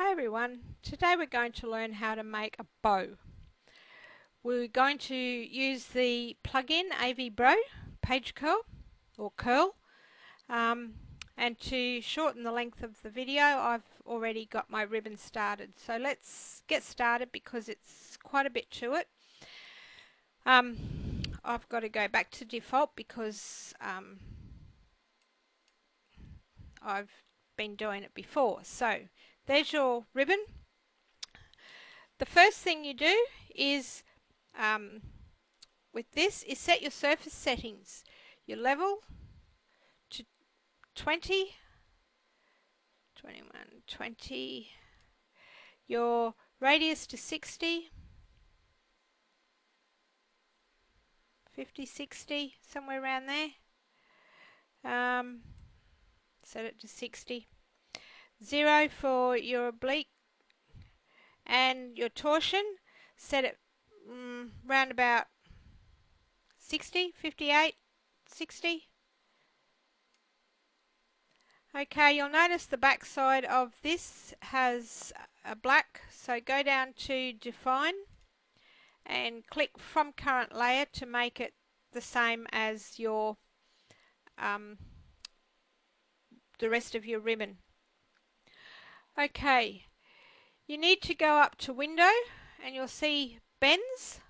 Hi everyone, today we're going to learn how to make a bow. We're going to use the plugin AV Bro page curl or curl, and to shorten the length of the video I've already got my ribbon started. So let's get started because it's quite a bit to it. I've got to go back to default because I've been doing it before. So there's your ribbon. The first thing you do is with this is set your surface settings. Your level to 20, 21, 20, your radius to 60, 50, 60, somewhere around there. Set it to 60. 0 for your oblique, and your torsion set it round about 60, 58, 60. Okay, you'll notice the back side of this has a black, so go down to define and click from current layer to make it the same as your the rest of your ribbon. Okay, you need to go up to window and you'll see bends.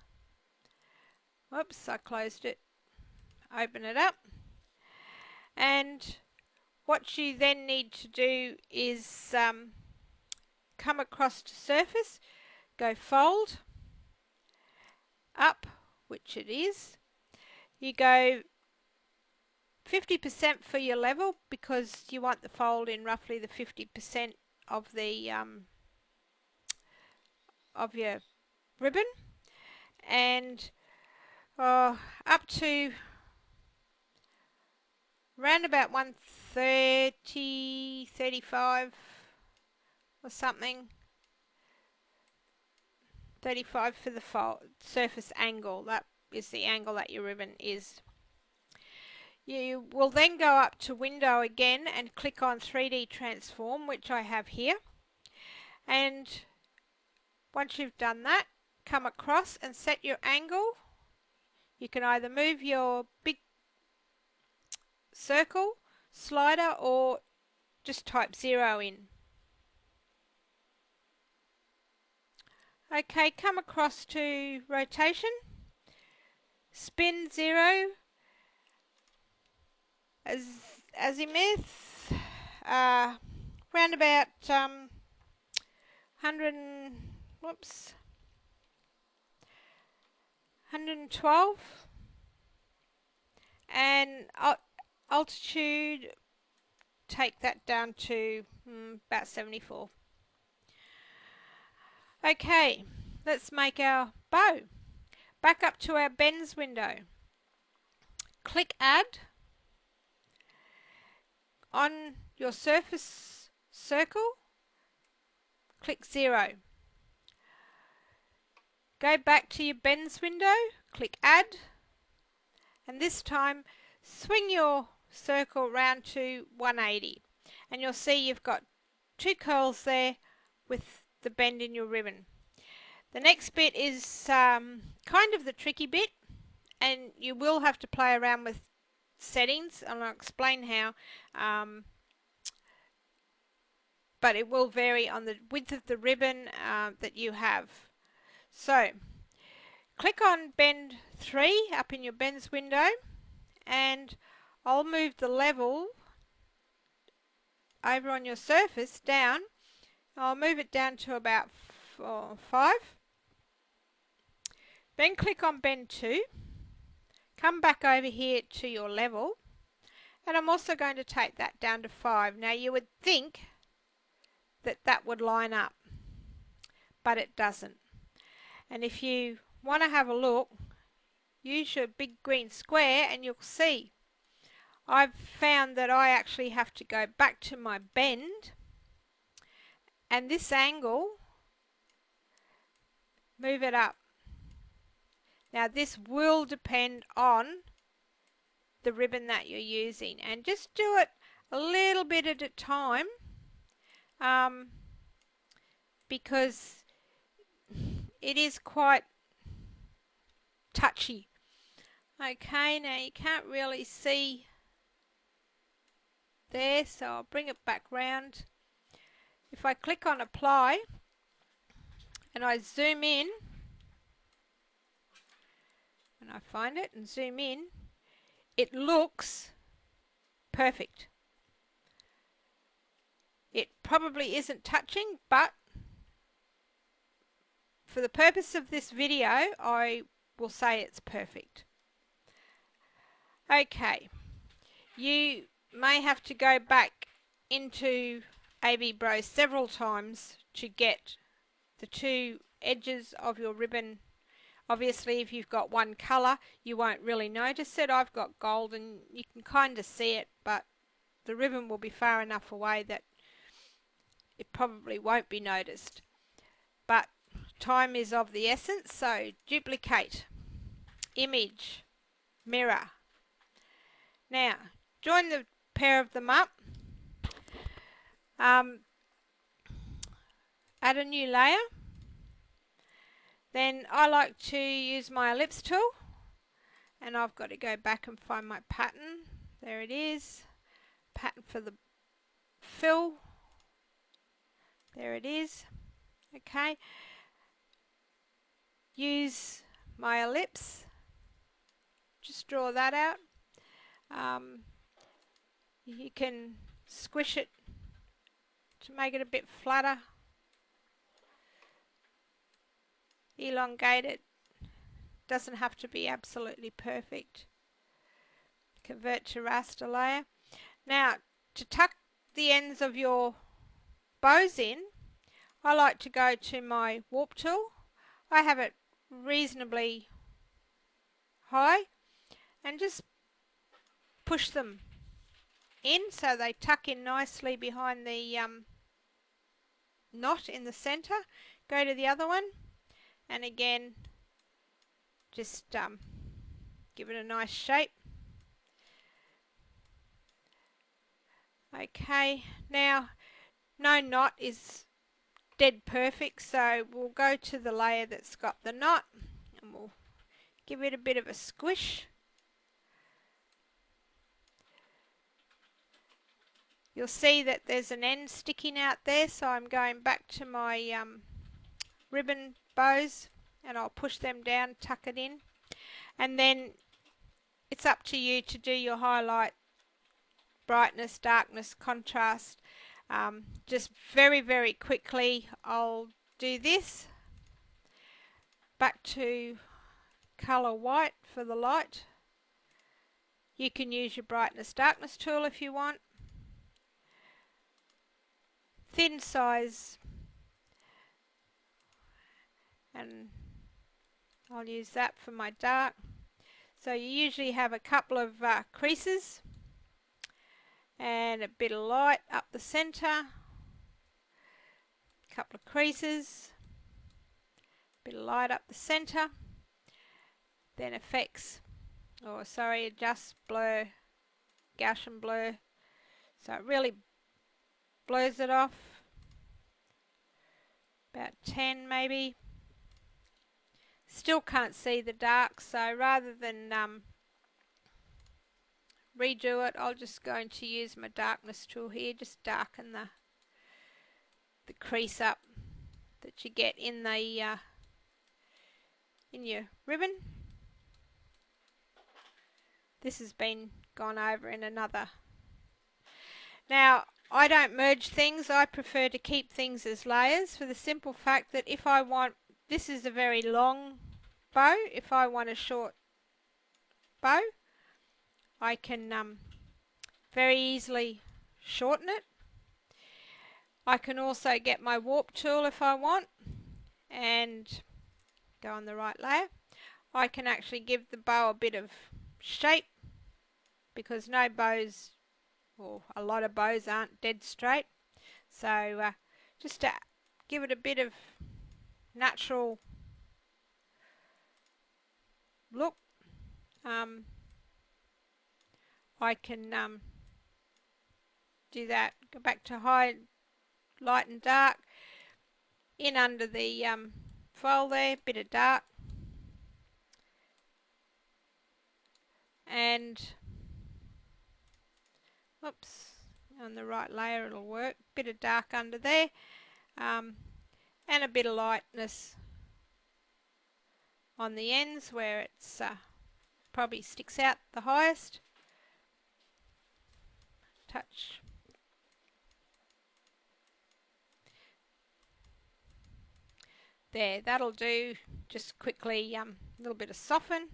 Whoops, I closed it. Open it up, and what you then need to do is come across to surface, go fold, up, which it is. You go 50% for your level because you want the fold in roughly the 50% of the of your ribbon, and up to round about 130, 35 or something. 35 for the surface angle. That is the angle that your ribbon is. You will then go up to window again and click on 3D transform, which I have here. And once you've done that, come across and set your angle. You can either move your big circle slider or just type 0 in. Okay, come across to rotation, spin 0, azimuth, round about 112, and altitude, take that down to about 74. Okay, let's make our bow. Back up to our bends window. Click add. On your surface circle, click 0. Go back to your bends window, click add, and this time swing your circle round to 180, and you'll see you've got two curls there with the bend in your ribbon. The next bit is kind of the tricky bit, and you will have to play around with settings, and I'll explain how, but it will vary on the width of the ribbon that you have. So click on bend 3 up in your bends window, and I'll move the level over on your surface down. I'll move it down to about 5. Then click on bend 2, come back over here to your level, and I'm also going to take that down to 5. Now you would think that that would line up, but it doesn't. And if you want to have a look, use your big green square and you'll see I've found that I actually have to go back to my bend, and this angle, move it up. Now this will depend on the ribbon that you're using, and just do it a little bit at a time. because it is quite touchy. Okay, now you can't really see there, so I'll bring it back round. If I click on apply and I zoom in, and I find it and zoom in, it looks perfect. It probably isn't touching, but for the purpose of this video, I will say it's perfect. Okay, you may have to go back into AB Bro several times to get the two edges of your ribbon. Obviously, if you've got one colour, you won't really notice it. I've got gold and you can kind of see it, but the ribbon will be far enough away that it probably won't be noticed. But time is of the essence, so duplicate, image, mirror. Now, join the pair of them up. Add a new layer. Then I like to use my ellipse tool, and I've got to go back and find my pattern. There it is. Pattern for the fill. There it is. Okay. Use my ellipse. Just draw that out. You can squish it to make it a bit flatter. Elongate it. Doesn't have to be absolutely perfect. Convert to raster layer. Now, to tuck the ends of your bows in, I like to go to my warp tool. I have it reasonably high and just push them in so they tuck in nicely behind the knot in the center. Go to the other one and again just give it a nice shape. Okay, now no knot is dead perfect, so we'll go to the layer that's got the knot and we'll give it a bit of a squish. You'll see that there's an end sticking out there, so I'm going back to my ribbon bows and I'll push them down, tuck it in, and then it's up to you to do your highlight, brightness, darkness, contrast. Just very, very quickly I'll do this. Back to colour white for the light. You can use your brightness, darkness tool if you want. Thin size, and I'll use that for my dark. So you usually have a couple of creases and a bit of light up the centre, a couple of creases, a bit of light up the centre, then effects, adjust blur, Gaussian blur, so it really blurs it off, about 10 maybe. Still can't see the dark, so rather than redo it, I'll just going to use my darkness tool here, just darken the crease up that you get in the in your ribbon. This has been gone over in another. Now, I don't merge things. I prefer to keep things as layers for the simple fact that if I want, this is a very long bow. If I want a short bow, I can very easily shorten it. I can also get my warp tool if I want and go on the right layer. I can actually give the bow a bit of shape because no bows, or a lot of bows, aren't dead straight. So just to give it a bit of natural look, I can do that. Go back to high, light and dark. in under the fold there, bit of dark, and whoops, on the right layer it'll work, bit of dark under there, and a bit of lightness on the ends where it's probably sticks out the highest. Touch. There, that'll do. Just quickly, a little bit of soften.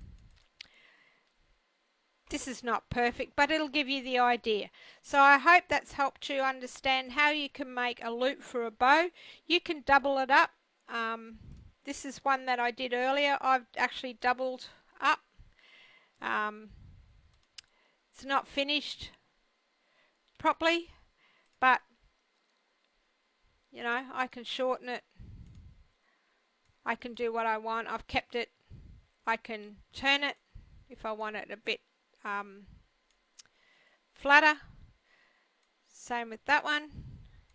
This is not perfect, but it'll give you the idea. So I hope that's helped you understand how you can make a loop for a bow. You can double it up. This is one that I did earlier. I've actually doubled up. It's not finished properly, but you know, I can shorten it. I can do what I want. I've kept it. I can turn it if I want it a bit flatter. Same with that one.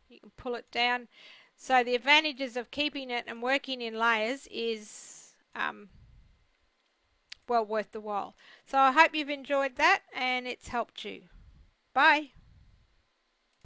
You can pull it down. So the advantages of keeping it and working in layers is well worth the while. So I hope you've enjoyed that and it's helped you. Bye.